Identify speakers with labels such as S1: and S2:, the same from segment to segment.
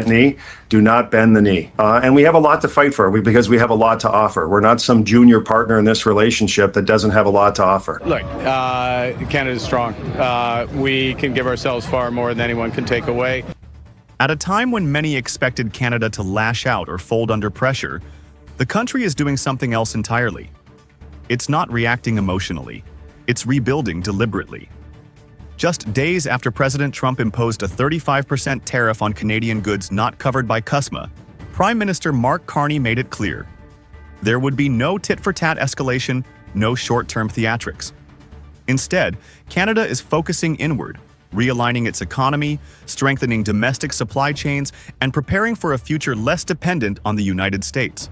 S1: knee, do not bend the knee. And we have a lot to fight for because we have a lot to offer. We're not some junior partner in this relationship that doesn't have a lot to offer.
S2: Look, Canada's strong. We can give ourselves far more than anyone can take away.
S3: At a time when many expected Canada to lash out or fold under pressure, the country is doing something else entirely. It's not reacting emotionally. It's rebuilding deliberately. Just days after President Trump imposed a 35% tariff on Canadian goods not covered by CUSMA, Prime Minister Mark Carney made it clear. There would be no tit-for-tat escalation, no short-term theatrics. Instead, Canada is focusing inward, realigning its economy, strengthening domestic supply chains, and preparing for a future less dependent on the United States.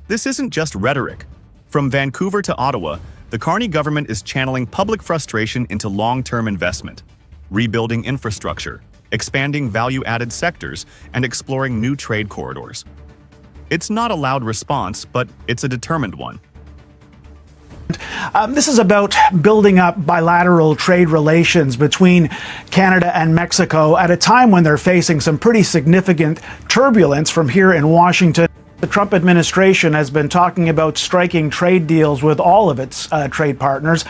S3: This isn't just rhetoric. From Vancouver to Ottawa, the Carney government is channeling public frustration into long-term investment, rebuilding infrastructure, expanding value-added sectors, and exploring new trade corridors. It's not a loud response, but it's a determined one.
S4: This is about building up bilateral trade relations between Canada and Mexico at a time when they're facing some pretty significant turbulence from here in Washington. The Trump administration has been talking about striking trade deals with all of its trade partners.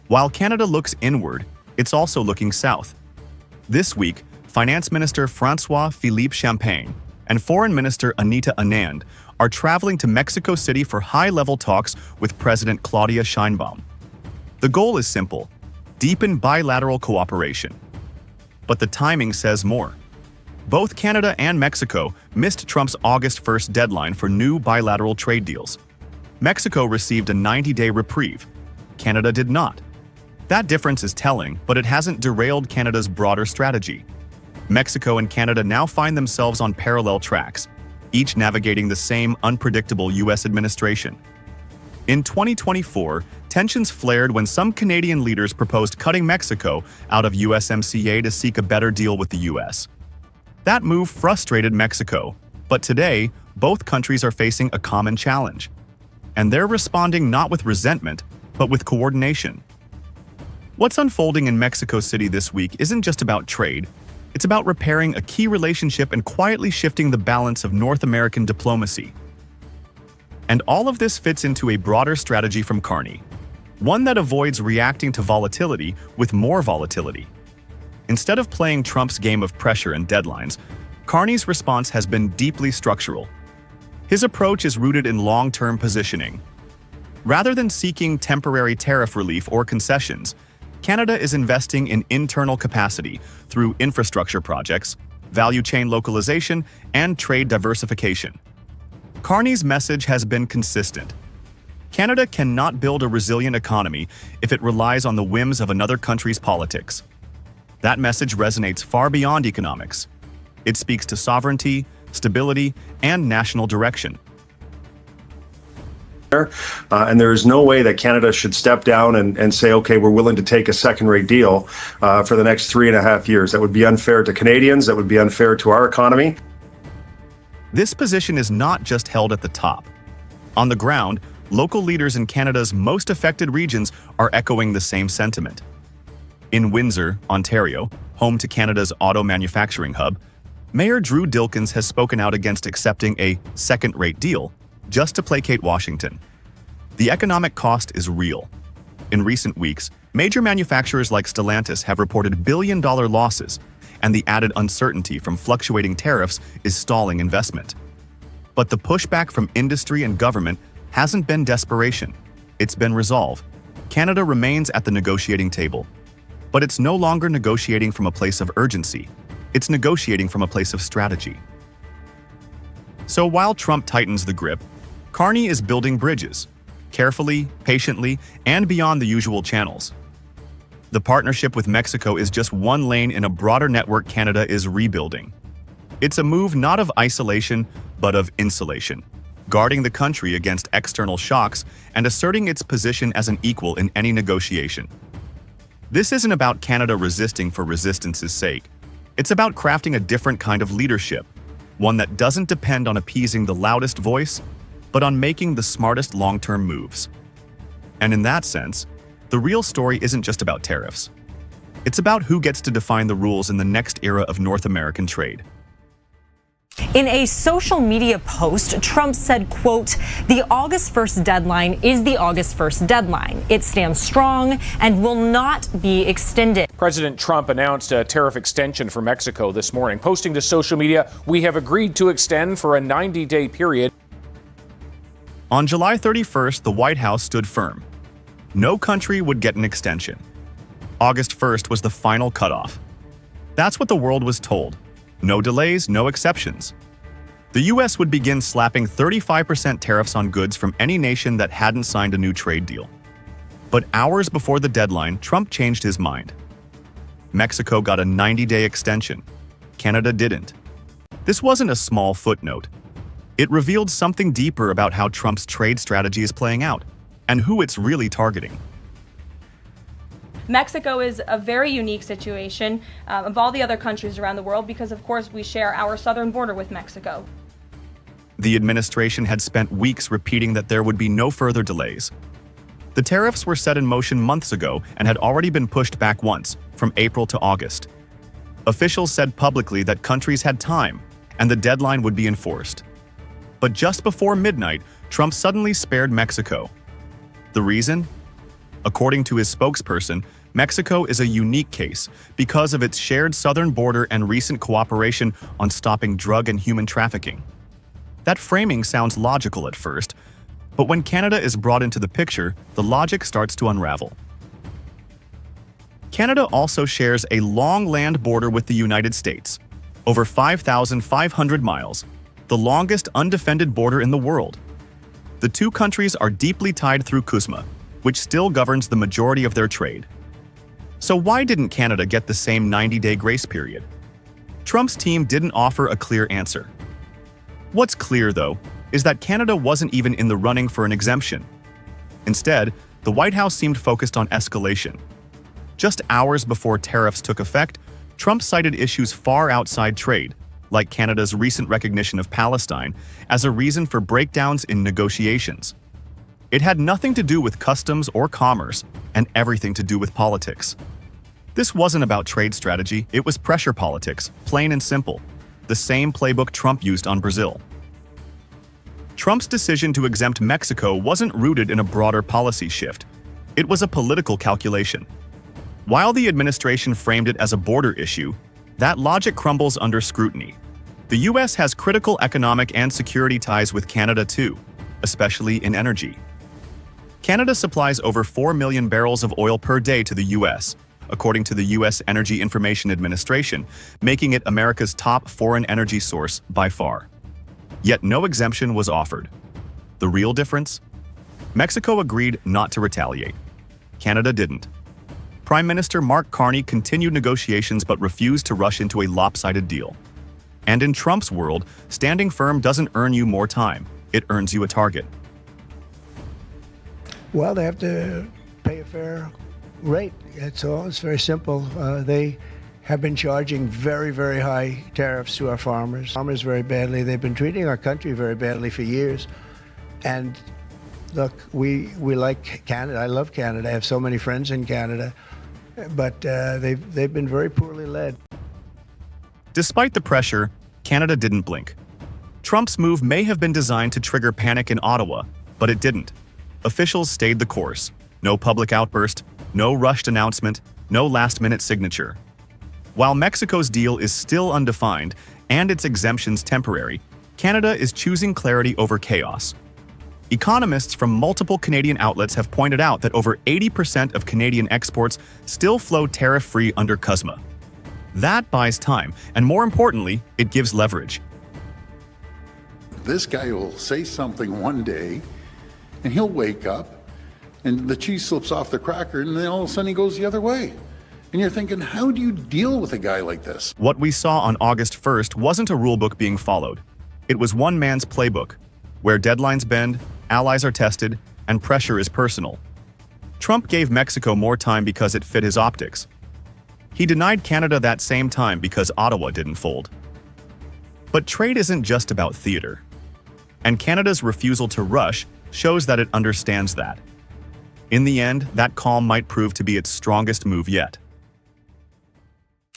S3: While Canada looks inward, it's also looking south. This week, Finance Minister François-Philippe Champagne and Foreign Minister Anita Anand are traveling to Mexico City for high-level talks with President Claudia Sheinbaum. The goal is simple: deepen bilateral cooperation. But the timing says more. Both Canada and Mexico missed Trump's August 1st deadline for new bilateral trade deals. Mexico received a 90-day reprieve. Canada did not. That difference is telling, but it hasn't derailed Canada's broader strategy. Mexico and Canada now find themselves on parallel tracks, each navigating the same unpredictable U.S. administration. In 2024, tensions flared when some Canadian leaders proposed cutting Mexico out of USMCA to seek a better deal with the U.S. That move frustrated Mexico, but today, both countries are facing a common challenge. And they're responding not with resentment, but with coordination. What's unfolding in Mexico City this week isn't just about trade. It's about repairing a key relationship and quietly shifting the balance of North American diplomacy. And all of this fits into a broader strategy from Carney, one that avoids reacting to volatility with more volatility. Instead of playing Trump's game of pressure and deadlines, Carney's response has been deeply structural. His approach is rooted in long-term positioning. Rather than seeking temporary tariff relief or concessions, Canada is investing in internal capacity through infrastructure projects, value chain localization, and trade diversification. Carney's message has been consistent. Canada cannot build a resilient economy if it relies on the whims of another country's politics. That message resonates far beyond economics. It speaks to sovereignty, stability, and national direction.
S1: And there is no way that Canada should step down and say, okay, we're willing to take a second-rate deal for the next 3.5 years. That would be unfair to Canadians. That would be unfair to our economy.
S3: This position is not just held at the top. On the ground, local leaders in Canada's most affected regions are echoing the same sentiment. In Windsor, Ontario, home to Canada's auto manufacturing hub, Mayor Drew Dilkens has spoken out against accepting a second-rate deal just to placate Washington. The economic cost is real. In recent weeks, major manufacturers like Stellantis have reported billion-dollar losses, and the added uncertainty from fluctuating tariffs is stalling investment. But the pushback from industry and government hasn't been desperation. It's been resolve. Canada remains at the negotiating table. But it's no longer negotiating from a place of urgency. It's negotiating from a place of strategy. So while Trump tightens the grip, Carney is building bridges, carefully, patiently, and beyond the usual channels. The partnership with Mexico is just one lane in a broader network Canada is rebuilding. It's a move not of isolation, but of insulation, guarding the country against external shocks and asserting its position as an equal in any negotiation. This isn't about Canada resisting for resistance's sake. It's about crafting a different kind of leadership, one that doesn't depend on appeasing the loudest voice, but on making the smartest long-term moves. And in that sense, the real story isn't just about tariffs. It's about who gets to define the rules in the next era of North American trade.
S5: In a social media post, Trump said, quote, "The August 1st deadline is the August 1st deadline. It stands strong and will not be extended."
S6: President Trump announced a tariff extension for Mexico this morning, posting to social media, "We have agreed to extend for a 90-day period."
S3: On July 31st, the White House stood firm. No country would get an extension. August 1st was the final cutoff. That's what the world was told. No delays, no exceptions. The US would begin slapping 35% tariffs on goods from any nation that hadn't signed a new trade deal. But hours before the deadline, Trump changed his mind. Mexico got a 90-day extension. Canada didn't. This wasn't a small footnote. It revealed something deeper about how Trump's trade strategy is playing out and who it's really targeting.
S7: Mexico is a very unique situation of all the other countries around the world because, of course, we share our southern border with Mexico.
S3: The administration had spent weeks repeating that there would be no further delays. The tariffs were set in motion months ago and had already been pushed back once, from April to August. Officials said publicly that countries had time and the deadline would be enforced. But just before midnight, Trump suddenly spared Mexico. The reason? According to his spokesperson, Mexico is a unique case because of its shared southern border and recent cooperation on stopping drug and human trafficking. That framing sounds logical at first, but when Canada is brought into the picture, the logic starts to unravel. Canada also shares a long land border with the United States, over 5,500 miles, the longest undefended border in the world. The two countries are deeply tied through CUSMA, which still governs the majority of their trade. So why didn't Canada get the same 90-day grace period? Trump's team didn't offer a clear answer. What's clear, though, is that Canada wasn't even in the running for an exemption. Instead, the White House seemed focused on escalation. Just hours before tariffs took effect, Trump cited issues far outside trade, like Canada's recent recognition of Palestine, as a reason for breakdowns in negotiations. It had nothing to do with customs or commerce, and everything to do with politics. This wasn't about trade strategy, it was pressure politics, plain and simple. The same playbook Trump used on Brazil. Trump's decision to exempt Mexico wasn't rooted in a broader policy shift. It was a political calculation. While the administration framed it as a border issue, that logic crumbles under scrutiny. The US has critical economic and security ties with Canada too, especially in energy. Canada supplies over 4 million barrels of oil per day to the US, according to the US Energy Information Administration, making it America's top foreign energy source by far. Yet no exemption was offered. The real difference? Mexico agreed not to retaliate. Canada didn't. Prime Minister Mark Carney continued negotiations but refused to rush into a lopsided deal. And in Trump's world, standing firm doesn't earn you more time, it earns you a target.
S8: Well, they have to pay a fair rate. It's all. It's very simple. They have been charging very, very high tariffs to our farmers. Farmers very badly. They've been treating our country very badly for years. And look, we like Canada. I love Canada. I have so many friends in Canada. But they've been very poorly led.
S3: Despite the pressure, Canada didn't blink. Trump's move may have been designed to trigger panic in Ottawa, but it didn't. Officials stayed the course. No public outburst, no rushed announcement, no last-minute signature. While Mexico's deal is still undefined and its exemptions temporary, Canada is choosing clarity over chaos. Economists from multiple Canadian outlets have pointed out that over 80% of Canadian exports still flow tariff-free under CUSMA. That buys time, and more importantly, it gives leverage.
S9: This guy will say something one day, and he'll wake up, and the cheese slips off the cracker, and then all of a sudden he goes the other way. And you're thinking, how do you deal with a guy like this?
S3: What we saw on August 1st wasn't a rulebook being followed. It was one man's playbook, where deadlines bend, allies are tested, and pressure is personal. Trump gave Mexico more time because it fit his optics. He denied Canada that same time because Ottawa didn't fold. But trade isn't just about theater. And Canada's refusal to rush shows that it understands that. In the end, that calm might prove to be its strongest move yet.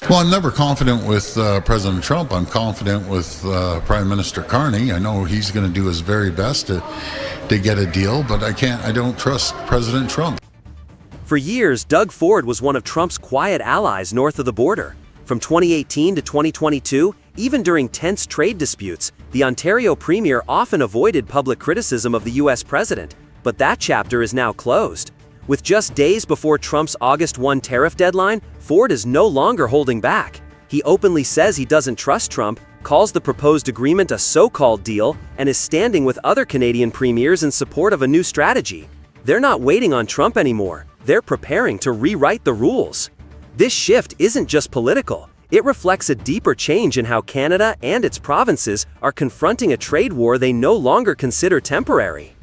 S9: Well, I'm never confident with President Trump. I'm confident with Prime Minister Carney. I know he's going to do his very best to get a deal, but I don't trust President Trump.
S10: For years, Doug Ford was one of Trump's quiet allies north of the border. From 2018 to 2022, even during tense trade disputes, the Ontario Premier often avoided public criticism of the U.S. president. But that chapter is now closed. With just days before Trump's August 1 tariff deadline, Ford is no longer holding back. He openly says he doesn't trust Trump, calls the proposed agreement a so-called deal, and is standing with other Canadian premiers in support of a new strategy. They're not waiting on Trump anymore. They're preparing to rewrite the rules. This shift isn't just political. It reflects a deeper change in how Canada and its provinces are confronting a trade war they no longer consider temporary.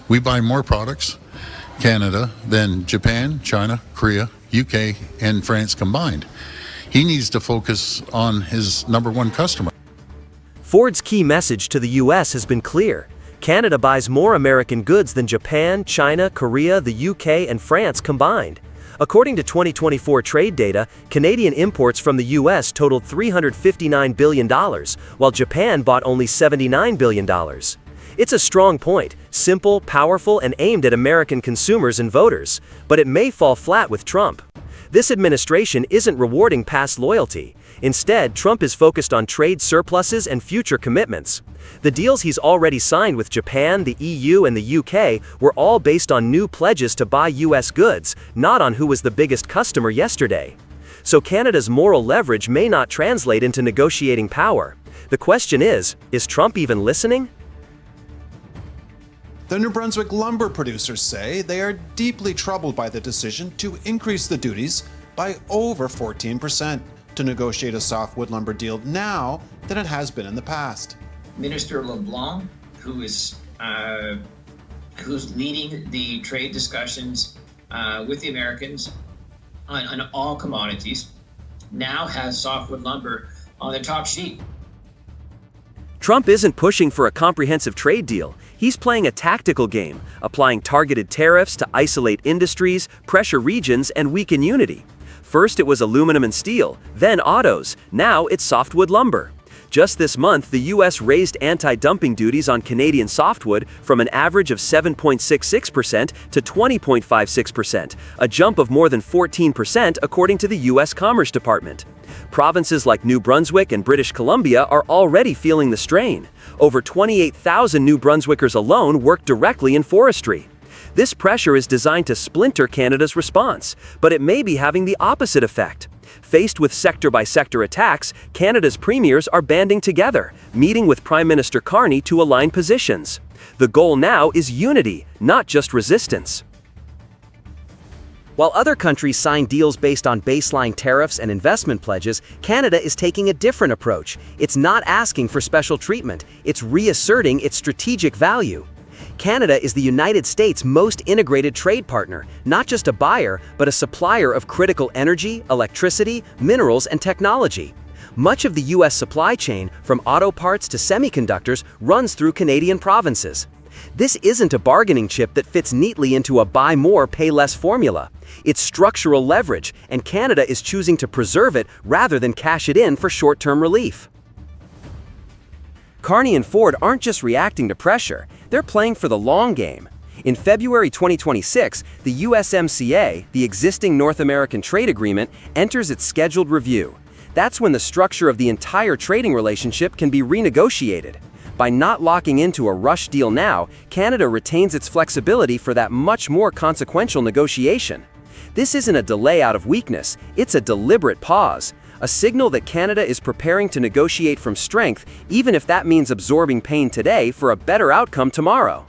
S9: We buy more products, Canada, than Japan, China, Korea, UK, and France combined. He needs to focus on his number one customer.
S10: Ford's key message to the U.S. has been clear. Canada buys more American goods than Japan, China, Korea, the UK, and France combined. According to 2024 trade data, Canadian imports from the U.S. totaled $359 billion, while Japan bought only $79 billion. It's a strong point, simple, powerful, and aimed at American consumers and voters, but it may fall flat with Trump. This administration isn't rewarding past loyalty. Instead, Trump is focused on trade surpluses and future commitments. The deals he's already signed with Japan, the EU, and the UK were all based on new pledges to buy U.S. goods, not on who was the biggest customer yesterday. So Canada's moral leverage may not translate into negotiating power. The question is Trump even listening?
S11: The New Brunswick lumber producers say they are deeply troubled by the decision to increase the duties by over 14% to negotiate a softwood lumber deal now than it has been in the past.
S12: Minister LeBlanc, who's leading the trade discussions with the Americans on all commodities, now has softwood lumber on the top sheet.
S10: Trump isn't pushing for a comprehensive trade deal. He's playing a tactical game, applying targeted tariffs to isolate industries, pressure regions, and weaken unity. First it was aluminum and steel, then autos, now it's softwood lumber. Just this month, the U.S. raised anti-dumping duties on Canadian softwood from an average of 7.66% to 20.56%, a jump of more than 14% according to the U.S. Commerce Department. Provinces like New Brunswick and British Columbia are already feeling the strain. Over 28,000 New Brunswickers alone work directly in forestry. This pressure is designed to splinter Canada's response, but it may be having the opposite effect. Faced with sector-by-sector attacks, Canada's premiers are banding together, meeting with Prime Minister Carney to align positions. The goal now is unity, not just resistance. While other countries sign deals based on baseline tariffs and investment pledges, Canada is taking a different approach. It's not asking for special treatment, it's reasserting its strategic value. Canada is the United States' most integrated trade partner, not just a buyer, but a supplier of critical energy, electricity, minerals, and technology. Much of the U.S. supply chain, from auto parts to semiconductors, runs through Canadian provinces. This isn't a bargaining chip that fits neatly into a buy more, pay less formula. It's structural leverage, and Canada is choosing to preserve it rather than cash it in for short-term relief. Carney and Ford aren't just reacting to pressure, they're playing for the long game. In February 2026, the USMCA, the existing North American trade agreement, enters its scheduled review. That's when the structure of the entire trading relationship can be renegotiated. By not locking into a rush deal now, Canada retains its flexibility for that much more consequential negotiation. This isn't a delay out of weakness, it's a deliberate pause. A signal that Canada is preparing to negotiate from strength, even if that means absorbing pain today for a better outcome tomorrow.